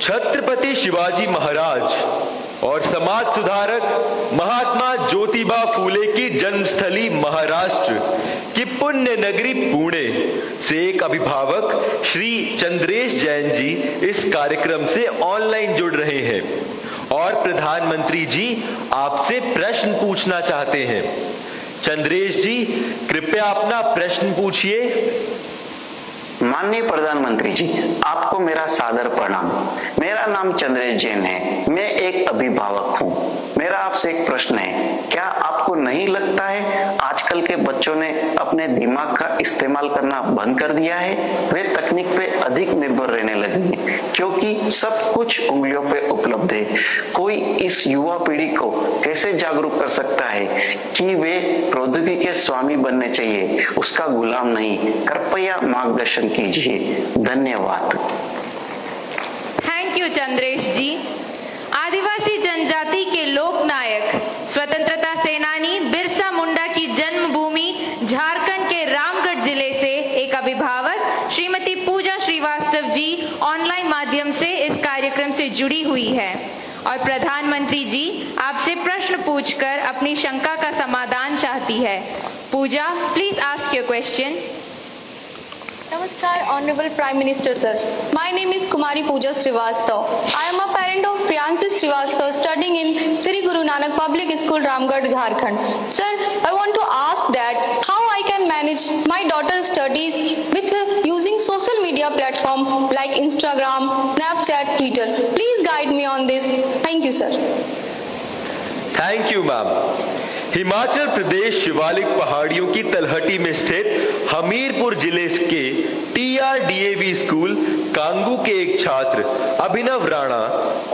छत्रपति शिवाजी महाराज और समाज सुधारक महात्मा ज्योतिबा फूले की जन्मस्थली महाराष्ट्र की पुण्य नगरी पुणे से एक अभिभावक श्री चंद्रेश जैन जी इस कार्यक्रम से ऑनलाइन जुड़ रहे हैं और प्रधानमंत्री जी आपसे प्रश्न पूछना चाहते हैं। चंद्रेश जी, कृपया अपना प्रश्न पूछिए। माननीय प्रधानमंत्री जी, आपको मेरा सादर प्रणाम। मेरा नाम चंद्रेश जैन है, मैं एक अभिभावक हूँ। मेरा आपसे एक प्रश्न है, क्या आपको नहीं लगता है आजकल के बच्चों ने अपने दिमाग का इस्तेमाल करना बंद कर दिया है? वे तकनीक पे अधिक निर्भर रहने लगे हैं क्योंकि सब कुछ उंगलियों पे उपलब्ध है। कोई इस युवा पीढ़ी को कैसे जागरूक कर सकता है कि वे प्रौद्योगिकी के स्वामी बनने चाहिए, उसका गुलाम नहीं? कृपया मार्गदर्शन कीजिए। धन्यवाद। थैंक यू चंद्रेश जी। आदिवासी जनजाति के लोक नायक स्वतंत्रता सेनानी बिरसा मुंडा की जन्मभूमि झारखंड के रामगढ़ जिले से एक अभिभावक श्रीमती पूजा श्रीवास्तव जी ऑनलाइन माध्यम से इस कार्यक्रम से जुड़ी हुई है और प्रधानमंत्री जी आपसे प्रश्न पूछकर अपनी शंका का समाधान चाहती है। Pooja, please ask your question. Namaskar, Honorable Prime Minister Sir. My name is Kumari Pooja Srivastav. I am a parent of Priyanshi Srivastav studying in Sri Guru Nanak Public School, Ramgarh, Jharkhand. Sir, I want to ask that how I can manage my daughter's studies with using social media platform like Instagram, Snapchat, Twitter. Please guide me on this. Thank you, sir. Thank you ma'am. Himachal Pradesh Shivalik पहाड़ियों की तलहटी में स्थित हमीरपुर जिले के TRDAV school Kangu के एक छात्र अभिनव राणा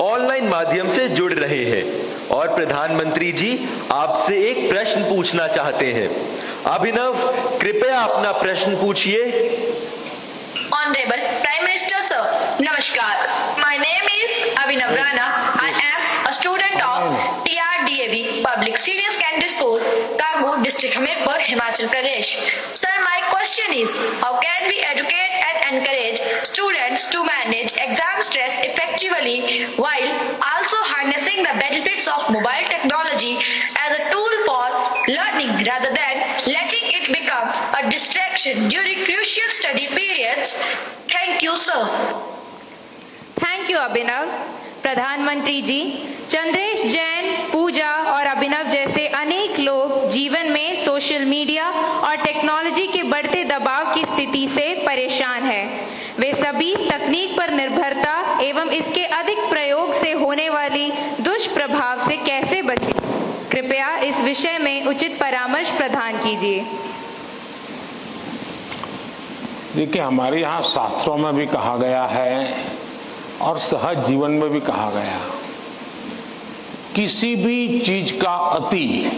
ऑनलाइन माध्यम से जुड़ रहे हैं और प्रधानमंत्री जी आपसे एक प्रश्न पूछना चाहते हैं। अभिनव, कृपया अपना प्रश्न पूछिए। Honorable Prime Minister Sir, Namaskar. My name is Abhinav Rana. I am a student of TRDAV Public Senior Secondary School, Kangu District, Hamirpur, Himachal Pradesh. Sir, my question is, how can we educate and encourage students to manage exam stress effectively while also harnessing the benefits of mobile technology as a tool for learning rather than letting it become a distraction during crucial study periods? Thank you, sir. Thank you Abhinav. प्रधानमंत्री जी, चंद्रेश जैन, पूजा और अभिनव जैसे अनेक लोग जीवन में social media और technology के बढ़ते दबाव की स्थिति से परेशान हैं। वे सभी तकनीक पर निर्भरता एवं इसके अधिक प्रयोग से होने वाली दुष्प्रभाव से कैसे बचें? कृपया इस विषय में उचित परामर्श प्रदान कीजिए। देखिए, हमारे यहाँ शास्त्रों में भी कहा गया है और सहज जीवन में भी कहा गया, किसी भी चीज का अति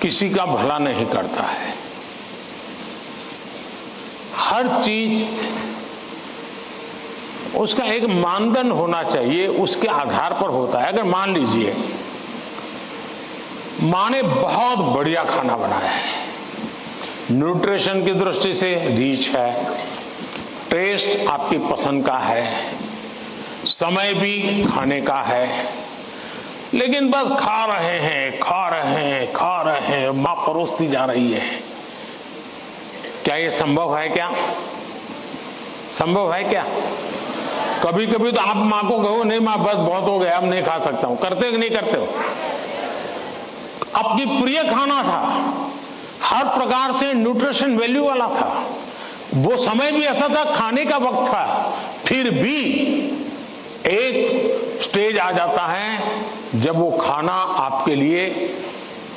किसी का भला नहीं करता है। हर चीज उसका एक मानदंड होना चाहिए, उसके आधार पर होता है। अगर मान लीजिए मां ने बहुत बढ़िया खाना बनाया है, न्यूट्रिशन की दृष्टि से रिच है, टेस्ट आपकी पसंद का है, समय भी खाने का है, लेकिन बस खा रहे हैं, मां परोसती जा रही है। क्या ये संभव है? क्या संभव है? क्या कभी कभी तो आप मां को कहो, नहीं मां बस बहुत हो गया, अब नहीं खा सकता हूं। करते हो कि नहीं करते हो? अपनी प्रिय खाना था, हर प्रकार से न्यूट्रिशन वैल्यू वाला था, वो समय भी ऐसा था, खाने का वक्त था, फिर भी एक स्टेज आ जाता है जब वो खाना आपके लिए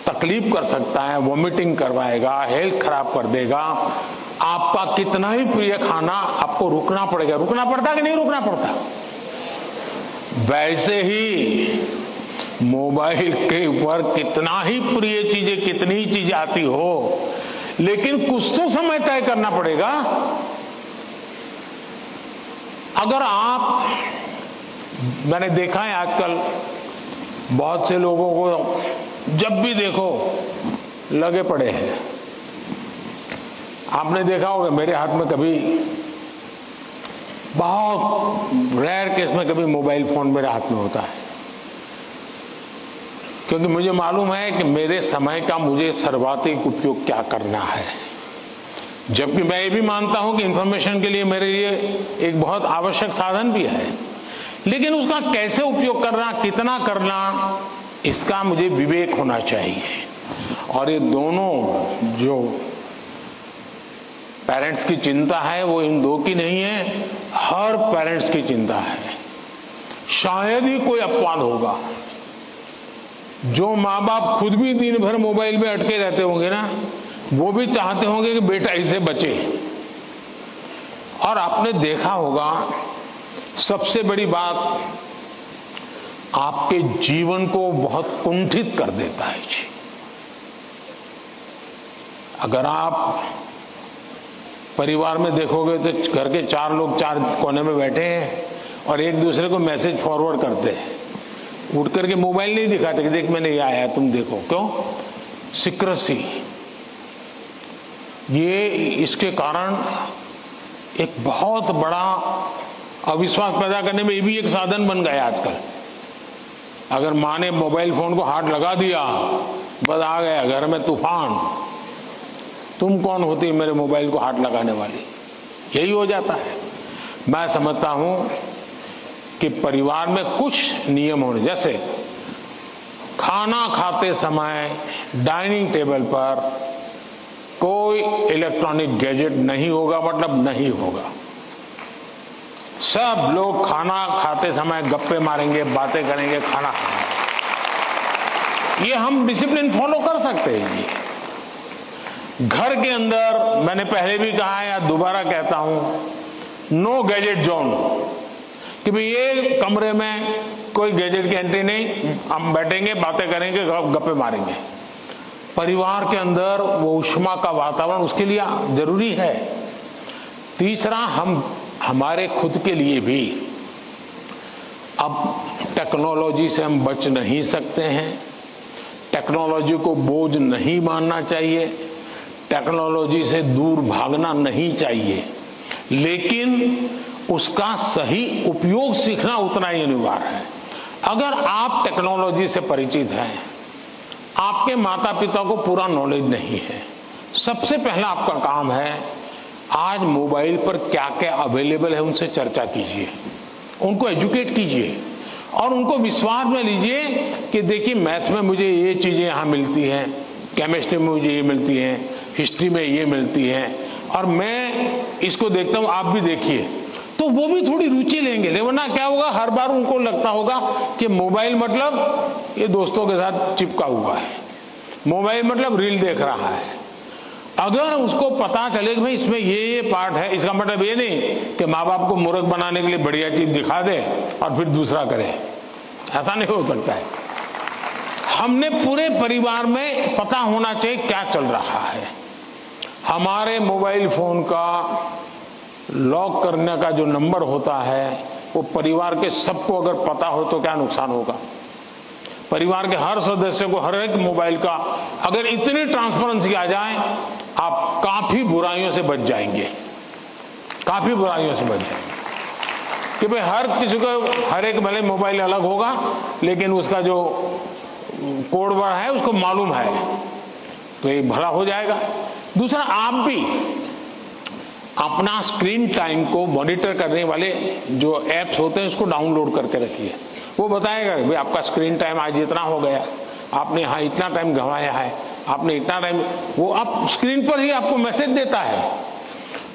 तकलीफ कर सकता है, वॉमिटिंग करवाएगा, हेल्थ खराब कर देगा। आपका कितना ही प्रिय खाना आपको रुकना पड़ेगा। रुकना पड़ता कि नहीं रुकना पड़ता? वैसे ही मोबाइल के ऊपर कितना ही प्रिय चीजें, कितनी ही चीजें आती हो, लेकिन कुछ तो समय तय करना पड़ेगा। अगर आप, मैंने देखा है आजकल बहुत से लोगों को जब भी देखो लगे पड़े हैं। आपने देखा होगा, मेरे हाथ में कभी बहुत रेयर केस में कभी मोबाइल फोन मेरे हाथ में होता है, क्योंकि मुझे मालूम है कि मेरे समय का मुझे सर्वाधिक उपयोग क्या करना है। जबकि मैं ये भी मानता हूं कि इंफॉर्मेशन के लिए मेरे लिए एक बहुत आवश्यक साधन भी है, लेकिन उसका कैसे उपयोग करना, कितना करना, इसका मुझे विवेक होना चाहिए। और ये दोनों जो पेरेंट्स की चिंता है वो इन दो की नहीं है, हर पेरेंट्स की चिंता है। शायद ही कोई अपवाद होगा जो माँ बाप खुद भी दिन भर मोबाइल में अटके रहते होंगे ना, वो भी चाहते होंगे कि बेटा इससे बचे। और आपने देखा होगा सबसे बड़ी बात आपके जीवन को बहुत कुंठित कर देता है जी। अगर आप परिवार में देखोगे तो घर के 4 लोग 4 कोने में बैठे हैं और एक दूसरे को मैसेज फॉरवर्ड करते हैं, उठ करके मोबाइल नहीं दिखाते कि देख मैंने ये आया तुम देखो। क्यों? सीक्रेसी। ये इसके कारण एक बहुत बड़ा अविश्वास पैदा करने में ये भी एक साधन बन गया आजकल। अगर मां ने मोबाइल फोन को हाथ लगा दिया, बस आ गया घर में तूफान। तुम कौन होती है मेरे मोबाइल को हाथ लगाने वाली? यही हो जाता है। मैं समझता हूं कि परिवार में कुछ नियम होने, जैसे खाना खाते समय डाइनिंग टेबल पर कोई इलेक्ट्रॉनिक गैजेट नहीं होगा, मतलब नहीं होगा। सब लोग खाना खाते समय गप्पे मारेंगे, बातें करेंगे, खाना खाएंगे। ये हम डिसिप्लिन फॉलो कर सकते हैं जी। घर के अंदर मैंने पहले भी कहा है या दोबारा कहता हूं, नो गैजेट जोन, कि भाई ये कमरे में कोई गैजेट की एंट्री नहीं, हम बैठेंगे, बातें करेंगे, गप्पे मारेंगे। परिवार के अंदर वो ऊष्मा का वातावरण उसके लिए जरूरी है। तीसरा, हम हमारे खुद के लिए भी अब टेक्नोलॉजी से हम बच नहीं सकते हैं। टेक्नोलॉजी को बोझ नहीं मानना चाहिए, टेक्नोलॉजी से दूर भागना नहीं चाहिए, लेकिन उसका सही उपयोग सीखना उतना ही अनिवार्य है। अगर आप टेक्नोलॉजी से परिचित हैं, आपके माता पिता को पूरा नॉलेज नहीं है, सबसे पहला आपका काम है आज मोबाइल पर क्या क्या अवेलेबल है उनसे चर्चा कीजिए, उनको एजुकेट कीजिए और उनको विश्वास में लीजिए कि देखिए मैथ्स में मुझे ये चीजें यहां मिलती हैं, केमिस्ट्री में मुझे ये मिलती हैं, हिस्ट्री में ये मिलती हैं, और मैं इसको देखता हूं, आप भी देखिए। तो वो भी थोड़ी रुचि लेंगे। वरना क्या होगा, हर बार उनको लगता होगा कि मोबाइल मतलब ये दोस्तों के साथ चिपका हुआ है, मोबाइल मतलब रील देख रहा है। अगर उसको पता चले कि भाई इसमें ये पार्ट है, इसका मतलब ये नहीं कि माँ बाप को मूर्ख बनाने के लिए बढ़िया चीज दिखा दे और फिर दूसरा करे, ऐसा नहीं हो सकता है। हमने पूरे परिवार में पता होना चाहिए क्या चल रहा है। हमारे मोबाइल फोन का लॉक करने का जो नंबर होता है वो परिवार के सबको अगर पता हो तो क्या नुकसान होगा। परिवार के हर सदस्य को हर एक मोबाइल का अगर इतनी ट्रांसपेरेंसी आ जाए, आप काफी बुराइयों से बच जाएंगे, काफी बुराइयों से बच जाएंगे। कि भाई हर किसी को हर एक भले मोबाइल अलग होगा, लेकिन उसका जो कोड वर्ड है उसको मालूम है, तो ये भला हो जाएगा। दूसरा, आप भी अपना स्क्रीन टाइम को मॉनिटर करने वाले जो एप्स होते हैं उसको डाउनलोड करके रखिए। वो बताएगा कि भाई आपका स्क्रीन टाइम आज इतना हो गया, आपने यहाँ इतना टाइम गंवाया है, आपने इतना टाइम, वो आप स्क्रीन पर ही आपको मैसेज देता है,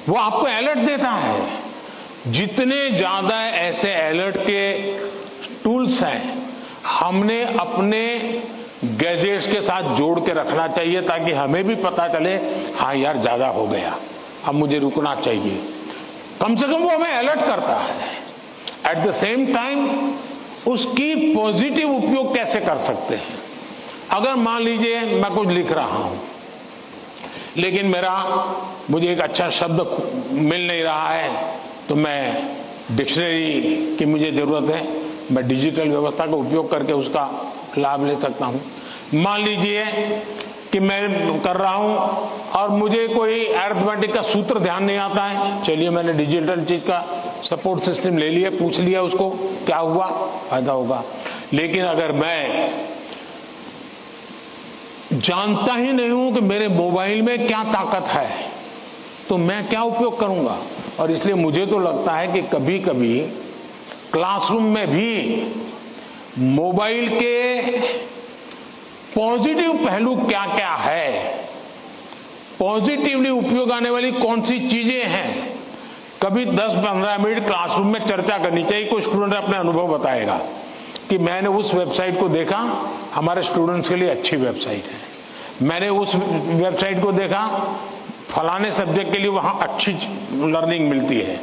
वो आपको अलर्ट देता है। जितने ज्यादा ऐसे अलर्ट के टूल्स हैं हमने अपने गैजेट्स के साथ जोड़ के रखना चाहिए, ताकि हमें भी पता चले हाँ यार ज्यादा हो गया, अब मुझे रुकना चाहिए। कम से कम वो हमें अलर्ट करता है। एट द सेम टाइम उसकी पॉजिटिव उपयोग कैसे कर सकते हैं। अगर मान लीजिए मैं कुछ लिख रहा हूं, लेकिन मुझे एक अच्छा शब्द मिल नहीं रहा है, तो मैं डिक्शनरी की मुझे जरूरत है, मैं डिजिटल व्यवस्था का उपयोग करके उसका लाभ ले सकता हूं। मान लीजिए कि मैं कर रहा हूं और मुझे कोई अरिथमेटिक का सूत्र ध्यान नहीं आता है, चलिए मैंने डिजिटल चीज का सपोर्ट सिस्टम ले लिया, पूछ लिया उसको क्या हुआ, फायदा होगा। लेकिन अगर मैं जानता ही नहीं हूं कि मेरे मोबाइल में क्या ताकत है तो मैं क्या उपयोग करूंगा। और इसलिए मुझे तो लगता है कि कभी कभी क्लासरूम में भी मोबाइल के पॉजिटिव पहलू क्या क्या है, पॉजिटिवली उपयोग आने वाली कौन सी चीजें हैं, कभी 10-15 मिनट क्लासरूम में चर्चा करनी चाहिए। कोई स्टूडेंट अपने अनुभव बताएगा कि मैंने उस वेबसाइट को देखा, हमारे स्टूडेंट्स के लिए अच्छी वेबसाइट है। मैंने उस वेबसाइट को देखा, फलाने सब्जेक्ट के लिए वहां अच्छी लर्निंग मिलती है,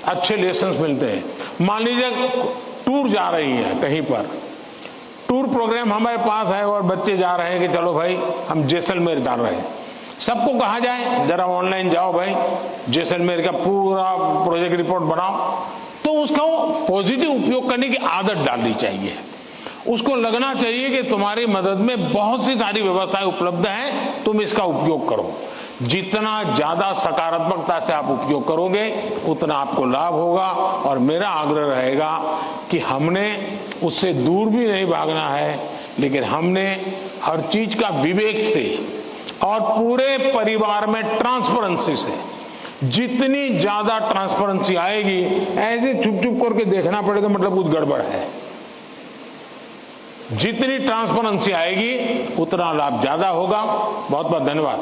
अच्छे लेसन्स मिलते हैं। मान लीजिए टूर जा रही है कहीं पर, टूर प्रोग्राम हमारे पास है और बच्चे जा रहे हैं कि चलो भाई हम जैसलमेर जा रहे हैं। सबको कहा जाए जरा ऑनलाइन जाओ भाई, जैसलमेर का पूरा प्रोजेक्ट रिपोर्ट बनाओ, तो उसका पॉजिटिव उपयोग करने की आदत डालनी चाहिए। उसको लगना चाहिए कि तुम्हारी मदद में बहुत सी सारी व्यवस्थाएं उपलब्ध हैं, तुम इसका उपयोग करो। जितना ज्यादा सकारात्मकता से आप उपयोग करोगे उतना आपको लाभ होगा। और मेरा आग्रह रहेगा कि हमने उससे दूर भी नहीं भागना है, लेकिन हमने हर चीज का विवेक से और पूरे परिवार में ट्रांसपेरेंसी से, जितनी ज्यादा ट्रांसपेरेंसी आएगी, ऐसे चुप चुप करके देखना पड़ेगा मतलब कुछ गड़बड़ है। जितनी ट्रांसपेरेंसी आएगी उतना लाभ ज्यादा होगा। बहुत बहुत धन्यवाद।